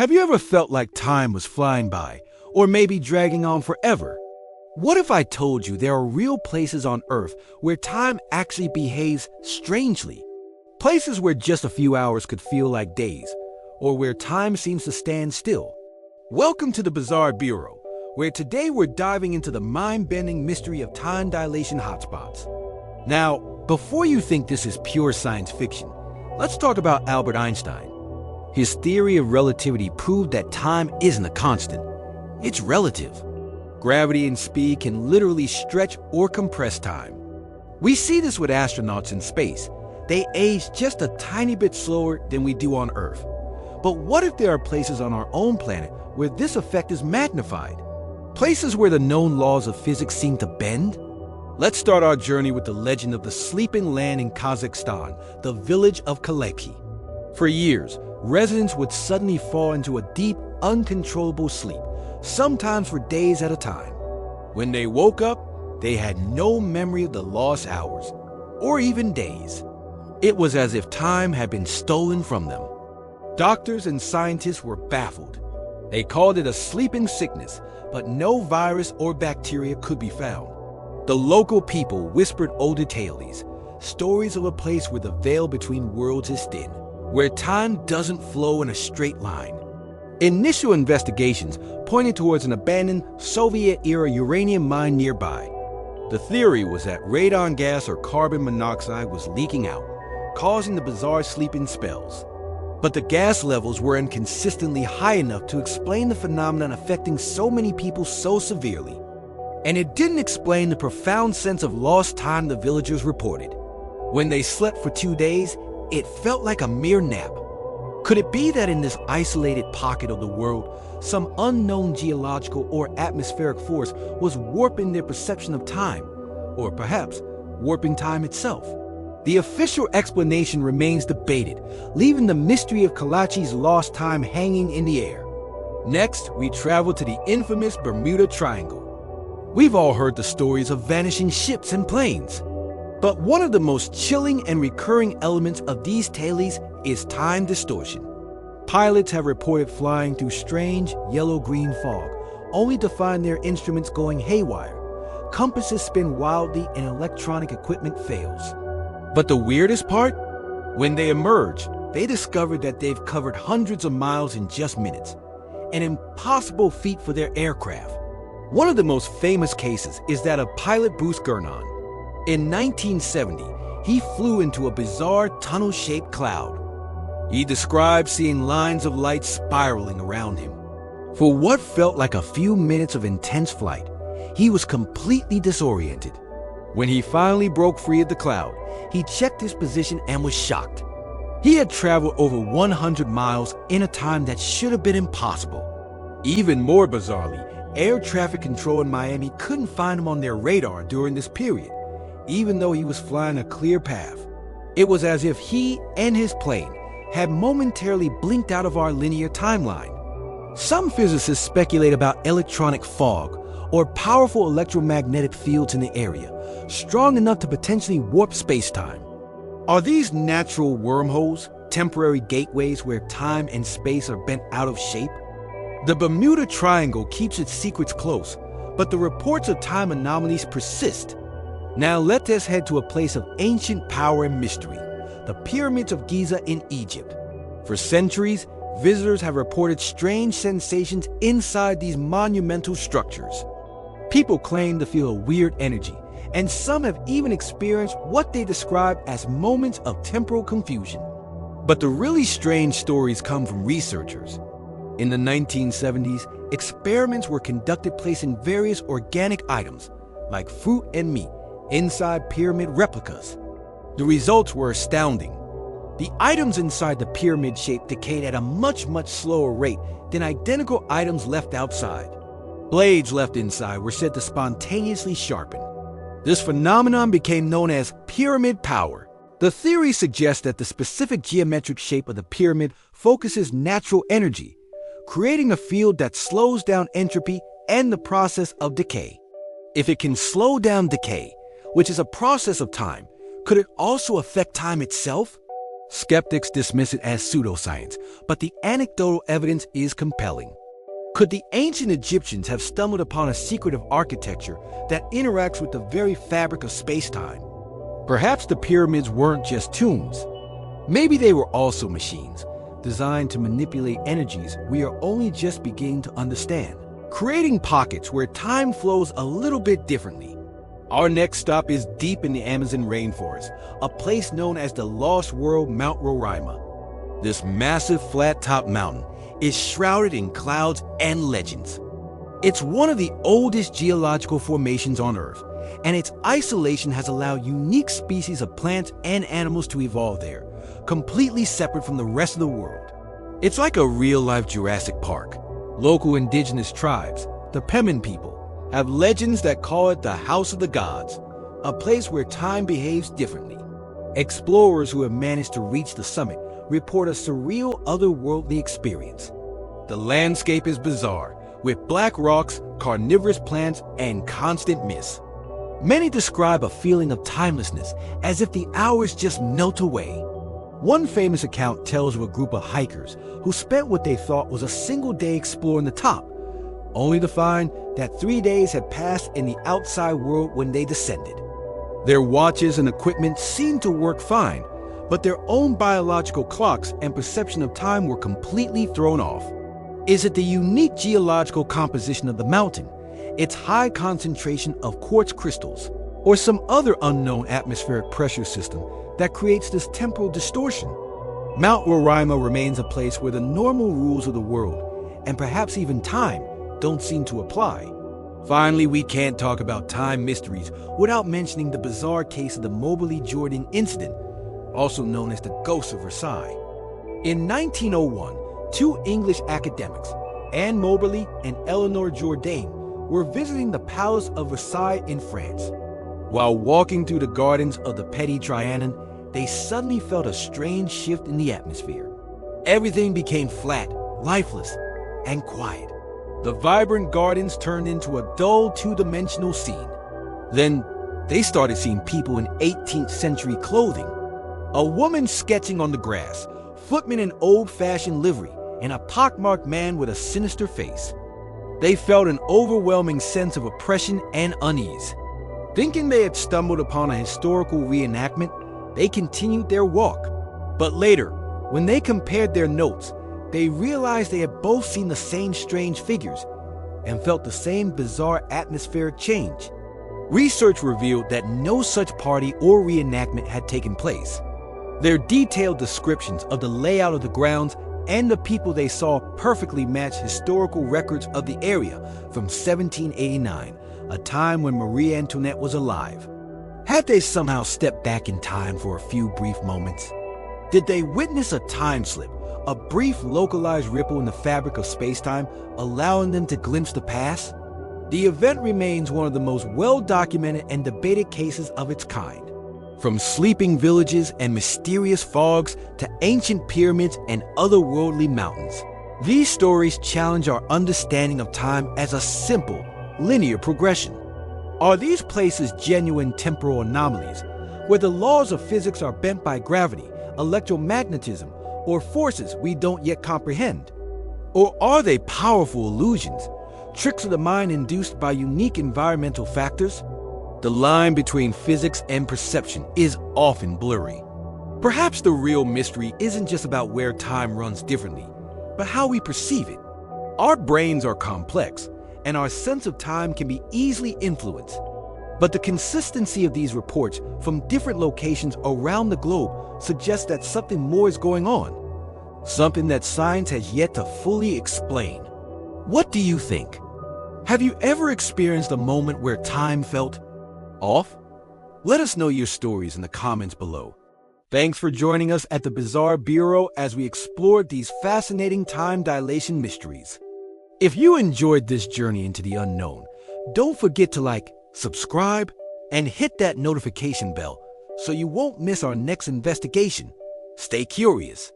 Have you ever felt like time was flying by, or maybe dragging on forever? What if I told you there are real places on Earth where time actually behaves strangely? Places where just a few hours could feel like days, or where time seems to stand still. Welcome to the Bizarre Bureau, where today we're diving into the mind-bending mystery of time dilation hotspots. Now, before you think this is pure science fiction, let's talk about Albert Einstein. His theory of relativity proved that time isn't a constant, it's relative. Gravity and speed can literally stretch or compress time. We see this with astronauts in space. They age just a tiny bit slower than we do on Earth. But what if there are places on our own planet where this effect is magnified? Places where the known laws of physics seem to bend? Let's start our journey with the legend of the sleeping land in Kazakhstan, the village of Kaleki. For years, residents would suddenly fall into a deep, uncontrollable sleep, sometimes for days at a time. When they woke up, they had no memory of the lost hours, or even days. It was as if time had been stolen from them. Doctors and scientists were baffled. They called it a sleeping sickness, but no virus or bacteria could be found. The local people whispered older tales, stories of a place where the veil between worlds is thin, where time doesn't flow in a straight line. Initial investigations pointed towards an abandoned Soviet-era uranium mine nearby. The theory was that radon gas or carbon monoxide was leaking out, causing the bizarre sleeping spells. But the gas levels weren't consistently high enough to explain the phenomenon affecting so many people so severely. And it didn't explain the profound sense of lost time the villagers reported. When they slept for 2 days, it felt like a mere nap. Could it be that in this isolated pocket of the world, some unknown geological or atmospheric force was warping their perception of time, or perhaps warping time itself? The official explanation remains debated, leaving the mystery of Kalachi's lost time hanging in the air. Next, we travel to the infamous Bermuda Triangle. We've all heard the stories of vanishing ships and planes. But one of the most chilling and recurring elements of these tales is time distortion. Pilots have reported flying through strange yellow-green fog, only to find their instruments going haywire. Compasses spin wildly and electronic equipment fails. But the weirdest part? When they emerge, they discover that they've covered hundreds of miles in just minutes, an impossible feat for their aircraft. One of the most famous cases is that of pilot Bruce Gernon. In 1970, he flew into a bizarre tunnel-shaped cloud. He described seeing lines of light spiraling around him. For what felt like a few minutes of intense flight, he was completely disoriented. When he finally broke free of the cloud, he checked his position and was shocked. He had traveled over 100 miles in a time that should have been impossible. Even more bizarrely, air traffic control in Miami couldn't find him on their radar during this period, even though he was flying a clear path. It was as if he and his plane had momentarily blinked out of our linear timeline. Some physicists speculate about electronic fog or powerful electromagnetic fields in the area, strong enough to potentially warp space-time. Are these natural wormholes, temporary gateways where time and space are bent out of shape? The Bermuda Triangle keeps its secrets close, but the reports of time anomalies persist. Now let us head to a place of ancient power and mystery, the Pyramids of Giza in Egypt. For centuries, visitors have reported strange sensations inside these monumental structures. People claim to feel a weird energy, and some have even experienced what they describe as moments of temporal confusion. But the really strange stories come from researchers. In the 1970s, experiments were conducted placing various organic items, like fruit and meat, inside pyramid replicas. The results were astounding. The items inside the pyramid shape decayed at a much slower rate than identical items left outside. Blades left inside were said to spontaneously sharpen. This phenomenon became known as pyramid power. The theory suggests that the specific geometric shape of the pyramid focuses natural energy, creating a field that slows down entropy and the process of decay. If it can slow down decay, which is a process of time, could it also affect time itself? Skeptics dismiss it as pseudoscience, but the anecdotal evidence is compelling. Could the ancient Egyptians have stumbled upon a secret of architecture that interacts with the very fabric of space-time? Perhaps the pyramids weren't just tombs. Maybe they were also machines, designed to manipulate energies we are only just beginning to understand, creating pockets where time flows a little bit differently. Our next stop is deep in the Amazon rainforest, a place known as the Lost World Mount Roraima. This massive flat-top mountain is shrouded in clouds and legends. It's one of the oldest geological formations on Earth, and its isolation has allowed unique species of plants and animals to evolve there, completely separate from the rest of the world. It's like a real-life Jurassic Park. Local indigenous tribes, the Pemin people, have legends that call it the House of the Gods, a place where time behaves differently. Explorers who have managed to reach the summit report a surreal otherworldly experience. The landscape is bizarre, with black rocks, carnivorous plants, and constant mist. Many describe a feeling of timelessness, as if the hours just melt away. One famous account tells of a group of hikers who spent what they thought was a single day exploring the top, only to find that 3 days had passed in the outside world when they descended. Their watches and equipment seemed to work fine, but their own biological clocks and perception of time were completely thrown off. Is it the unique geological composition of the mountain, its high concentration of quartz crystals, or some other unknown atmospheric pressure system that creates this temporal distortion? Mount Roraima remains a place where the normal rules of the world, and perhaps even time, don't seem to apply. Finally, we can't talk about time mysteries without mentioning the bizarre case of the Moberly Jourdain incident, also known as the Ghost of Versailles. In 1901, two English academics, Anne Moberly and Eleanor Jourdain, were visiting the Palace of Versailles in France. While walking through the gardens of the Petit Trianon, they suddenly felt a strange shift in the atmosphere. Everything became flat, lifeless, and quiet. The vibrant gardens turned into a dull two-dimensional scene. Then they started seeing people in 18th century clothing. A woman sketching on the grass, footmen in old-fashioned livery, and a pockmarked man with a sinister face. They felt an overwhelming sense of oppression and unease. Thinking they had stumbled upon a historical reenactment, they continued their walk. But later, when they compared their notes, they realized they had both seen the same strange figures and felt the same bizarre atmospheric change. Research revealed that no such party or reenactment had taken place. Their detailed descriptions of the layout of the grounds and the people they saw perfectly matched historical records of the area from 1789, a time when Marie Antoinette was alive. Had they somehow stepped back in time for a few brief moments? Did they witness a time slip, a brief localized ripple in the fabric of space-time, allowing them to glimpse the past? The event remains one of the most well-documented and debated cases of its kind. From sleeping villages and mysterious fogs to ancient pyramids and otherworldly mountains, these stories challenge our understanding of time as a simple, linear progression. Are these places genuine temporal anomalies, where the laws of physics are bent by gravity, electromagnetism, or forces we don't yet comprehend? Or are they powerful illusions, tricks of the mind induced by unique environmental factors? The line between physics and perception is often blurry. Perhaps the real mystery isn't just about where time runs differently, but how we perceive it. Our brains are complex, and our sense of time can be easily influenced. But the consistency of these reports from different locations around the globe suggests that something more is going on, something that science has yet to fully explain. What do you think? Have you ever experienced a moment where time felt off? Let us know your stories in the comments below. Thanks for joining us at the Bizarre Bureau as we explored these fascinating time dilation mysteries. If you enjoyed this journey into the unknown, don't forget to like, subscribe, and hit that notification bell so you won't miss our next investigation. Stay curious.